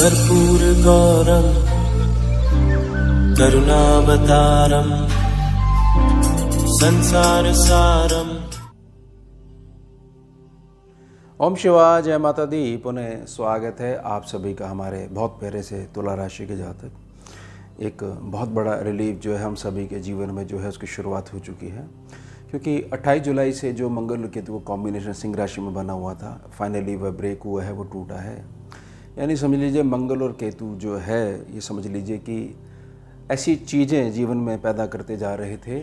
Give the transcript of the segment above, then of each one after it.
कर्पूरगौरं करुणावतारं संसारसारम्। ओम शिवाय, जय माता दी। पुनः स्वागत है आप सभी का हमारे बहुत प्यारे से तुला राशि के जातक। एक बहुत बड़ा रिलीफ जो है हम सभी के जीवन में जो है उसकी शुरुआत हो चुकी है, क्योंकि 28 जुलाई से जो मंगल केतु वो कॉम्बिनेशन सिंह राशि में बना हुआ था, फाइनली वह ब्रेक हुआ है, वो टूटा है। यानी समझ लीजिए मंगल और केतु जो है, ये समझ लीजिए कि ऐसी चीज़ें जीवन में पैदा करते जा रहे थे,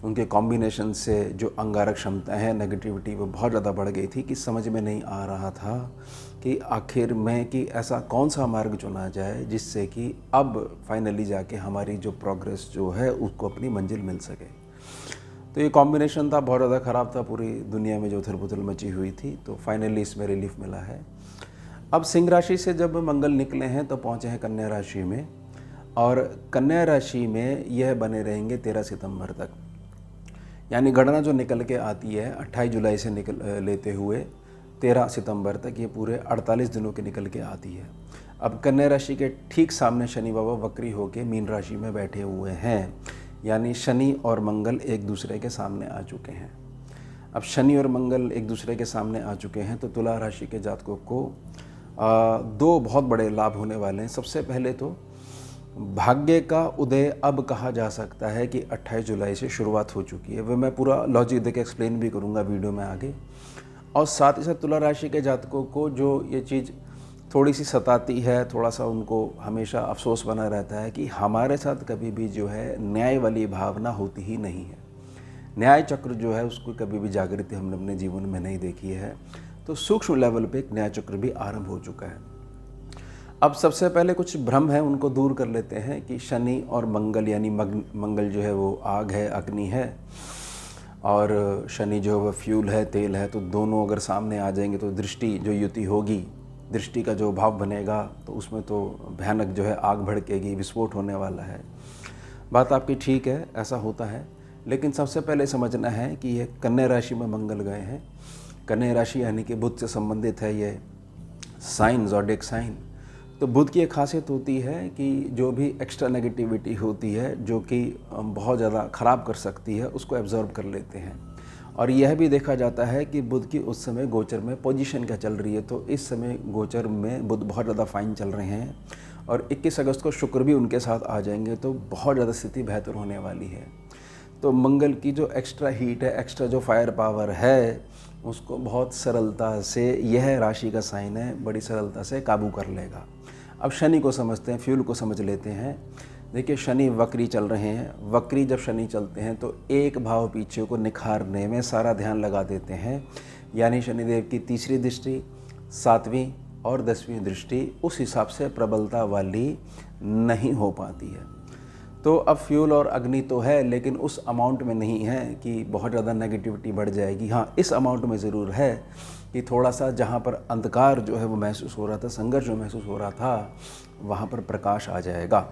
उनके कॉम्बिनेशन से जो अंगारक क्षमता है, नेगेटिविटी वो बहुत ज़्यादा बढ़ गई थी कि समझ में नहीं आ रहा था कि आखिर में कि ऐसा कौन सा मार्ग चुना जाए जिससे कि अब फाइनली जाके हमारी जो प्रोग्रेस जो है उसको अपनी मंजिल मिल सके। तो ये कॉम्बिनेशन था, बहुत ज़्यादा ख़राब था, पूरी दुनिया में जो उथल पुथल मची हुई थी। तो फाइनली इसमें रिलीफ मिला है। अब सिंह राशि से जब मंगल निकले हैं तो पहुँचे हैं कन्या राशि में, और कन्या राशि में यह बने रहेंगे 13 सितंबर तक। यानी गणना जो निकल के आती है 28 जुलाई से लेते हुए 13 सितंबर तक, ये पूरे 48 दिनों के निकल के आती है। अब कन्या राशि के ठीक सामने शनि बाबा वक्री होके मीन राशि में बैठे हुए हैं, यानी शनि और मंगल एक दूसरे के सामने आ चुके हैं। अब शनि और मंगल एक दूसरे के सामने आ चुके हैं तो तुला राशि के जातकों को दो बहुत बड़े लाभ होने वाले हैं। सबसे पहले तो भाग्य का उदय अब कहा जा सकता है कि 28 जुलाई से शुरुआत हो चुकी है। वह मैं पूरा लॉजिक देकर एक्सप्लेन भी करूंगा वीडियो में आगे। और साथ ही साथ तुला राशि के जातकों को जो ये चीज़ थोड़ी सी सताती है, थोड़ा सा उनको हमेशा अफसोस बना रहता है कि हमारे साथ कभी भी जो है न्याय वाली भावना होती ही नहीं है। न्याय चक्र जो है उसको कभी भी जागृति हमने अपने जीवन में नहीं देखी है। तो सूक्ष्म लेवल पे एक न्याय चक्र भी आरंभ हो चुका है। अब सबसे पहले कुछ भ्रम है उनको दूर कर लेते हैं कि शनि और मंगल, यानी मंगल जो है वो आग है, अग्नि है, और शनि जो है वो फ्यूल है, तेल है। तो दोनों अगर सामने आ जाएंगे तो दृष्टि जो युति होगी, दृष्टि का जो भाव बनेगा तो उसमें तो भयानक जो है आग भड़केगी, विस्फोट होने वाला है। बात आपकी ठीक है, ऐसा होता है। लेकिन सबसे पहले समझना है कि ये कन्या राशि में मंगल गए हैं। कन्या राशि यानी कि बुध से संबंधित है ये साइन, ज़ोडिएक साइन। तो बुध की एक खासियत होती है कि जो भी एक्स्ट्रा नेगेटिविटी होती है, जो कि बहुत ज़्यादा ख़राब कर सकती है, उसको एब्जॉर्ब कर लेते हैं। और यह भी देखा जाता है कि बुध की उस समय गोचर में पोजीशन क्या चल रही है। तो इस समय गोचर में बुध बहुत ज़्यादा फाइन चल रहे हैं, और 21 अगस्त को शुक्र भी उनके साथ आ जाएंगे, तो बहुत ज़्यादा स्थिति बेहतर होने वाली है। तो मंगल की जो एक्स्ट्रा हीट है, एक्स्ट्रा जो फायर पावर है, उसको बहुत सरलता से, यह राशि का साइन है, बड़ी सरलता से काबू कर लेगा। अब शनि को समझते हैं, फ्यूल को समझ लेते हैं। देखिए शनि वक्री चल रहे हैं। वक्री जब शनि चलते हैं तो एक भाव पीछे को निखारने में सारा ध्यान लगा देते हैं। यानी शनिदेव की तीसरी दृष्टि, 7वीं और 10वीं दृष्टि उस हिसाब से प्रबलता वाली नहीं हो पाती है। तो अब फ्यूल और अग्नि तो है, लेकिन उस अमाउंट में नहीं है कि बहुत ज़्यादा नेगेटिविटी बढ़ जाएगी। हाँ, इस अमाउंट में ज़रूर है कि थोड़ा सा जहाँ पर अंधकार जो है वो महसूस हो रहा था, संघर्ष जो महसूस हो रहा था, वहाँ पर प्रकाश आ जाएगा।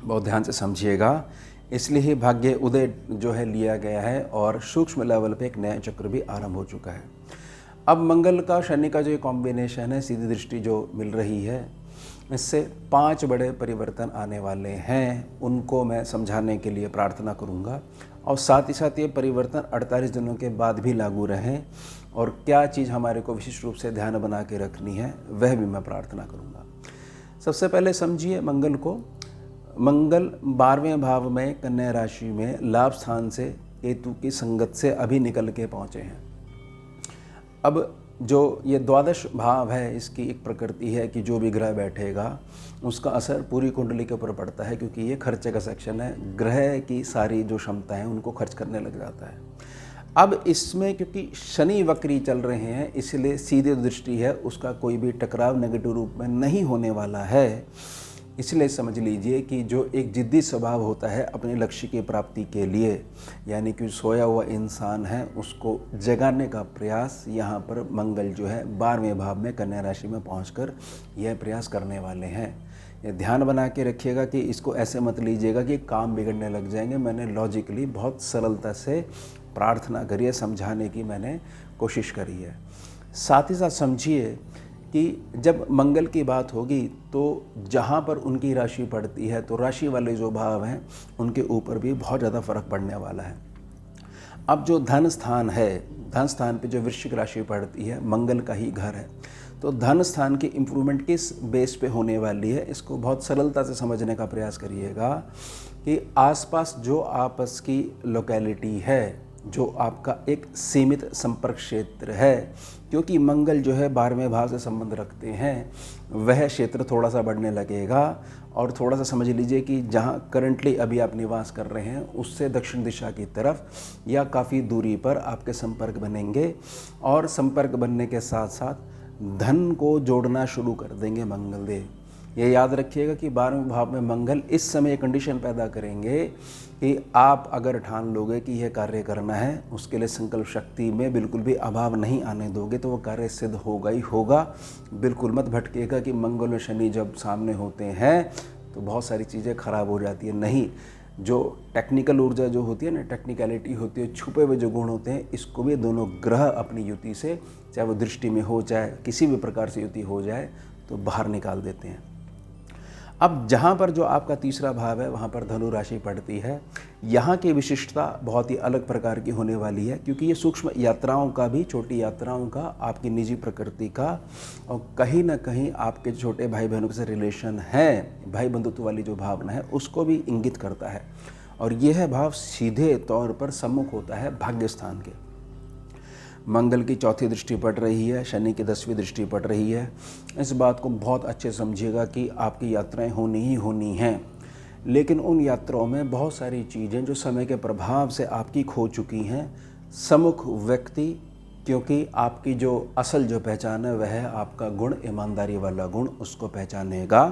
बहुत ध्यान से समझिएगा। इसलिए ही भाग्य उदय जो है लिया गया है, और सूक्ष्म लेवल पे एक नया चक्र भी आरंभ हो चुका है। अब मंगल का शनि का जो ये कॉम्बिनेशन है, सीधी दृष्टि जो मिल रही है, इससे 5 बड़े परिवर्तन आने वाले हैं। उनको मैं समझाने के लिए प्रार्थना करूंगा, और साथ ही साथ ये परिवर्तन 48 दिनों के बाद भी लागू रहें, और क्या चीज़ हमारे को विशिष्ट रूप से ध्यान बना के रखनी है वह भी मैं प्रार्थना करूंगा। सबसे पहले समझिए मंगल को। मंगल 12वें भाव में कन्या राशि में लाभ स्थान से केतु की संगत से अभी निकल के पहुँचे हैं। अब जो ये द्वादश भाव है, इसकी एक प्रकृति है कि जो भी ग्रह बैठेगा उसका असर पूरी कुंडली के ऊपर पड़ता है, क्योंकि ये खर्चे का सेक्शन है। ग्रह की सारी जो क्षमता है उनको खर्च करने लग जाता है। अब इसमें क्योंकि शनि वक्री चल रहे हैं, इसलिए सीधे दृष्टि है, उसका कोई भी टकराव नेगेटिव रूप में नहीं होने वाला है। इसलिए समझ लीजिए कि जो एक जिद्दी स्वभाव होता है अपने लक्ष्य की प्राप्ति के लिए, यानी कि सोया हुआ इंसान है, उसको जगाने का प्रयास यहाँ पर मंगल जो है 12वें भाव में कन्या राशि में पहुंचकर यह प्रयास करने वाले हैं। ये ध्यान बना के रखिएगा कि इसको ऐसे मत लीजिएगा कि काम बिगड़ने लग जाएंगे। मैंने लॉजिकली बहुत सरलता से प्रार्थना करी है, समझाने की मैंने कोशिश करी है। साथ ही साथ समझिए कि जब मंगल की बात होगी तो जहाँ पर उनकी राशि पड़ती है तो राशि वाले जो भाव हैं उनके ऊपर भी बहुत ज़्यादा फर्क पड़ने वाला है। अब जो धन स्थान है, धन स्थान पे जो वृश्चिक राशि पड़ती है, मंगल का ही घर है, तो धन स्थान की इम्प्रूवमेंट किस बेस पे होने वाली है, इसको बहुत सरलता से समझने का प्रयास करिएगा कि आसपास जो आपस की लोकेलिटी है, जो आपका एक सीमित संपर्क क्षेत्र है, क्योंकि मंगल जो है 12वें भाव से संबंध रखते हैं, वह क्षेत्र थोड़ा सा बढ़ने लगेगा। और थोड़ा सा समझ लीजिए कि जहाँ करंटली अभी आप निवास कर रहे हैं उससे दक्षिण दिशा की तरफ या काफ़ी दूरी पर आपके संपर्क बनेंगे, और संपर्क बनने के साथ साथ धन को जोड़ना शुरू कर देंगे मंगल देव। ये याद रखिएगा कि 12वें भाव में मंगल इस समय कंडीशन पैदा करेंगे कि आप अगर ठान लोगे कि यह कार्य करना है, उसके लिए संकल्प शक्ति में बिल्कुल भी अभाव नहीं आने दोगे तो वो कार्य सिद्ध होगा ही होगा। बिल्कुल मत भटकेगा कि मंगल और शनि जब सामने होते हैं तो बहुत सारी चीज़ें खराब हो जाती है। नहीं, जो टेक्निकल ऊर्जा जो होती है ना, टेक्निकलिटी होती है, छुपे हुए जो गुण होते हैं, इसको भी दोनों ग्रह अपनी युति से, चाहे वो दृष्टि में हो चाहे किसी भी प्रकार से युति हो जाए, तो बाहर निकाल देते हैं। अब जहाँ पर जो आपका तीसरा भाव है वहाँ पर धनु राशि पड़ती है। यहाँ की विशिष्टता बहुत ही अलग प्रकार की होने वाली है, क्योंकि ये सूक्ष्म यात्राओं का भी, छोटी यात्राओं का, आपकी निजी प्रकृति का, और कहीं ना कहीं आपके छोटे भाई बहनों के साथ रिलेशन है, भाई बंधुत्व वाली जो भावना है उसको भी इंगित करता है। और यह भाव सीधे तौर पर सम्मुख होता है भाग्य स्थान के। मंगल की चौथी दृष्टि पड़ रही है, शनि की 10वीं दृष्टि पड़ रही है। इस बात को बहुत अच्छे समझिएगा कि आपकी यात्राएं होनी ही होनी हैं, लेकिन उन यात्राओं में बहुत सारी चीज़ें जो समय के प्रभाव से आपकी खो चुकी हैं। सम्मुख व्यक्ति, क्योंकि आपकी जो असल जो पहचान है वह है आपका गुण, ईमानदारी वाला गुण, उसको पहचानेगा।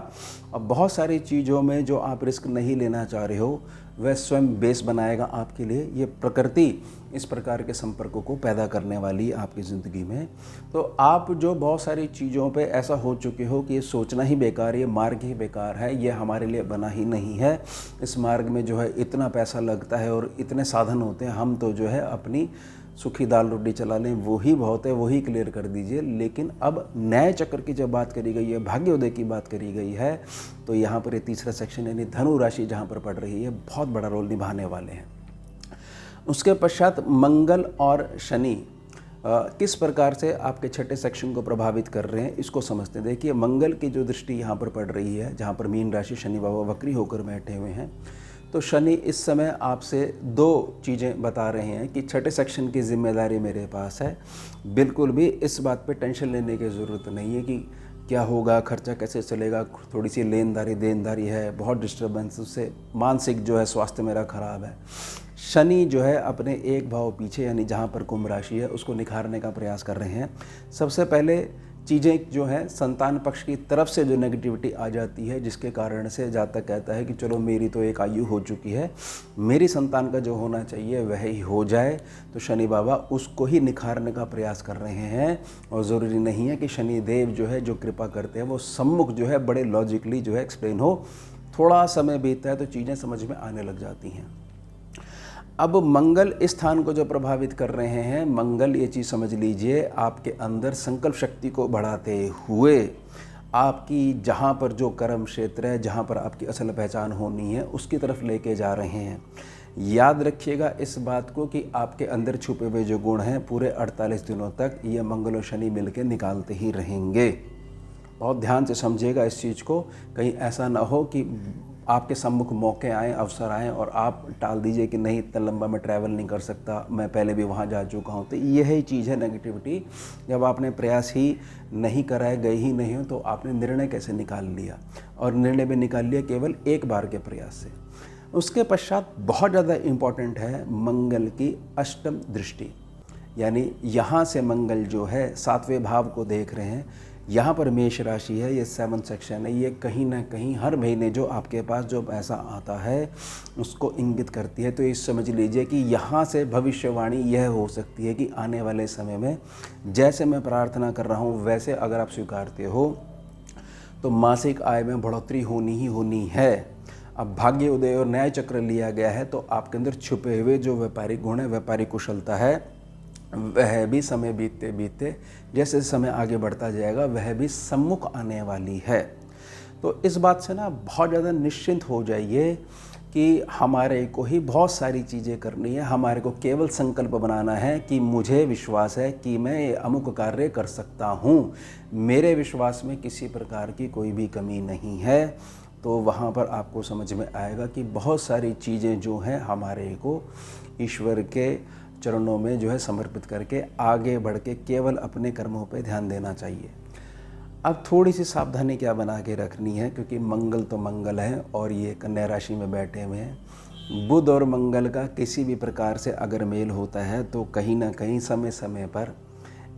और बहुत सारी चीज़ों में जो आप रिस्क नहीं लेना चाह रहे हो वह स्वयं बेस बनाएगा आपके लिए। ये प्रकृति इस प्रकार के संपर्कों को पैदा करने वाली है आपकी ज़िंदगी में। तो आप जो बहुत सारी चीज़ों पे ऐसा हो चुके हो कि ये सोचना ही बेकार, ये मार्ग ही बेकार है, ये हमारे लिए बना ही नहीं है, इस मार्ग में जो है इतना पैसा लगता है और इतने साधन होते हैं, हम तो जो है अपनी सूखी दाल रोटी चला लें, वो ही बहुत है, वही क्लियर कर दीजिए। लेकिन अब न्याय चक्र की जब बात करी गई है, भाग्योदय की बात करी गई है, तो यहाँ पर ये तीसरा सेक्शन यानी धनु राशि जहाँ पर पड़ रही है बहुत बड़ा रोल निभाने वाले हैं। उसके पश्चात मंगल और शनि किस प्रकार से आपके छठे सेक्शन को प्रभावित कर रहे हैं, इसको समझते हैं। देखिए, मंगल की जो दृष्टि यहाँ पर पड़ रही है, जहाँ पर मीन राशि शनि बाबा वक्री होकर बैठे हुए हैं, तो शनि इस समय आपसे दो चीज़ें बता रहे हैं कि छठे सेक्शन की जिम्मेदारी मेरे पास है। बिल्कुल भी इस बात पे टेंशन लेने की ज़रूरत नहीं है कि क्या होगा, खर्चा कैसे चलेगा, थोड़ी सी लेनदारी देनदारी है, बहुत डिस्टर्बेंस, उससे मानसिक जो है स्वास्थ्य मेरा खराब है। शनि जो है अपने एक भाव पीछे यानी जहाँ पर कुंभ राशि है उसको निखारने का प्रयास कर रहे हैं। सबसे पहले चीज़ें जो है संतान पक्ष की तरफ से जो नेगेटिविटी आ जाती है, जिसके कारण से जातक कहता है कि चलो मेरी तो एक आयु हो चुकी है, मेरी संतान का जो होना चाहिए वह ही हो जाए, तो शनि बाबा उसको ही निखारने का प्रयास कर रहे हैं। और ज़रूरी नहीं है कि शनि देव जो है जो कृपा करते हैं वो सम्मुख जो है बड़े लॉजिकली जो है एक्सप्लेन हो, थोड़ा समय बीतता है तो चीज़ें समझ में आने लग जाती हैं। अब मंगल इस स्थान को जो प्रभावित कर रहे हैं, मंगल ये चीज़ समझ लीजिए आपके अंदर संकल्प शक्ति को बढ़ाते हुए आपकी जहाँ पर जो कर्म क्षेत्र है, जहाँ पर आपकी असल पहचान होनी है, उसकी तरफ लेके जा रहे हैं। याद रखिएगा इस बात को कि आपके अंदर छुपे हुए जो गुण हैं पूरे 48 दिनों तक ये मंगल और शनि मिलकर निकालते ही रहेंगे। बहुत ध्यान से समझिएगा इस चीज़ को, कहीं ऐसा ना हो कि आपके सम्मुख मौके आए, अवसर आए और आप टाल दीजिए कि नहीं इतना लंबा मैं ट्रैवल नहीं कर सकता, मैं पहले भी वहाँ जा चुका हूँ। तो यही चीज़ है नेगेटिविटी। जब आपने प्रयास ही नहीं करा है, गए ही नहीं हो, तो आपने निर्णय कैसे निकाल लिया, और निर्णय भी निकाल लिया केवल एक बार के प्रयास से। उसके पश्चात बहुत ज़्यादा इम्पॉर्टेंट है मंगल की अष्टम दृष्टि, यानी यहाँ से मंगल जो है 7वें भाव को देख रहे हैं। यहाँ पर मेष राशि है, ये 7th सेक्शन है, ये कहीं ना कहीं हर महीने जो आपके पास जो पैसा आता है उसको इंगित करती है। तो ये समझ लीजिए कि यहाँ से भविष्यवाणी यह हो सकती है कि आने वाले समय में जैसे मैं प्रार्थना कर रहा हूँ वैसे अगर आप स्वीकारते हो तो मासिक आय में बढ़ोतरी होनी ही होनी है। अब भाग्य उदय और न्याय चक्र लिया गया है, तो आपके अंदर छुपे हुए जो व्यापारिक गुण है, व्यापारिक कुशलता है, वह भी समय बीतते बीतते जैसे समय आगे बढ़ता जाएगा वह भी सम्मुख आने वाली है। तो इस बात से ना बहुत ज़्यादा निश्चिंत हो जाइए कि हमारे को ही बहुत सारी चीज़ें करनी है। हमारे को केवल संकल्प बनाना है कि मुझे विश्वास है कि मैं ये अमुक कार्य कर सकता हूँ, मेरे विश्वास में किसी प्रकार की कोई भी कमी नहीं है। तो वहाँ पर आपको समझ में आएगा कि बहुत सारी चीज़ें जो हैं हमारे को ईश्वर के चरणों में जो है समर्पित करके आगे बढ़ के केवल अपने कर्मों पे ध्यान देना चाहिए। अब थोड़ी सी सावधानी क्या बना के रखनी है, क्योंकि मंगल तो मंगल है और ये कन्या राशि में बैठे हुए हैं। बुध और मंगल का किसी भी प्रकार से अगर मेल होता है तो कहीं ना कहीं समय समय पर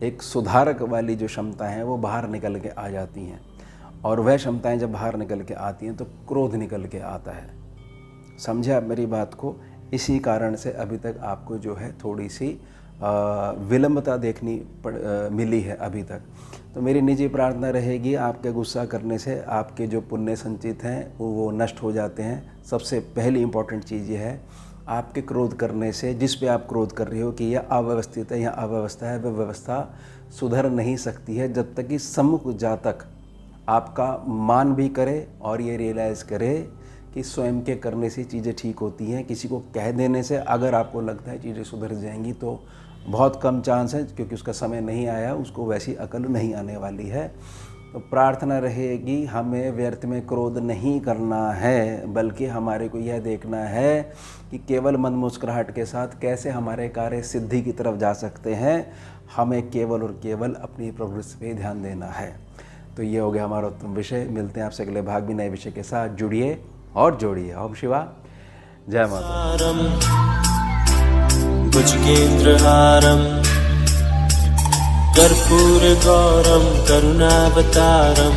एक सुधारक वाली जो क्षमता है वो बाहर निकल के आ जाती हैं, और वह क्षमताएं जब बाहर निकल के आती हैं तो क्रोध निकल के आता है। समझे आप मेरी बात को? इसी कारण से अभी तक आपको जो है थोड़ी सी विलंबता देखनी मिली है अभी तक। तो मेरी निजी प्रार्थना रहेगी, आपके गुस्सा करने से आपके जो पुण्य संचित हैं वो नष्ट हो जाते हैं। सबसे पहली इम्पॉर्टेंट चीज़ ये है, आपके क्रोध करने से जिस पे आप क्रोध कर रहे हो कि यह अव्यवस्थित है या अव्यवस्था है, वह व्यवस्था सुधर नहीं सकती है जब तक कि सम्मुख जातक आपका मान भी करे और ये रियलाइज़ करे कि स्वयं के करने से चीज़ें ठीक होती हैं। किसी को कह देने से अगर आपको लगता है चीज़ें सुधर जाएंगी तो बहुत कम चांस है, क्योंकि उसका समय नहीं आया, उसको वैसी अकल नहीं आने वाली है। तो प्रार्थना रहेगी, हमें व्यर्थ में क्रोध नहीं करना है, बल्कि हमारे को यह देखना है कि केवल मन मुस्कुराहट के साथ कैसे हमारे कार्य सिद्धि की तरफ जा सकते हैं। हमें केवल और केवल अपनी प्रोग्रेस पे ध्यान देना है। तो ये हो गया हमारा उत्तम विषय। मिलते हैं आपसे अगले भाग भी नए विषय के साथ। जुड़िए और जोड़िए। ओम शिवा, जय माता। भुजगेन्द्रहारं कर्पूरगौरं करुणावतारं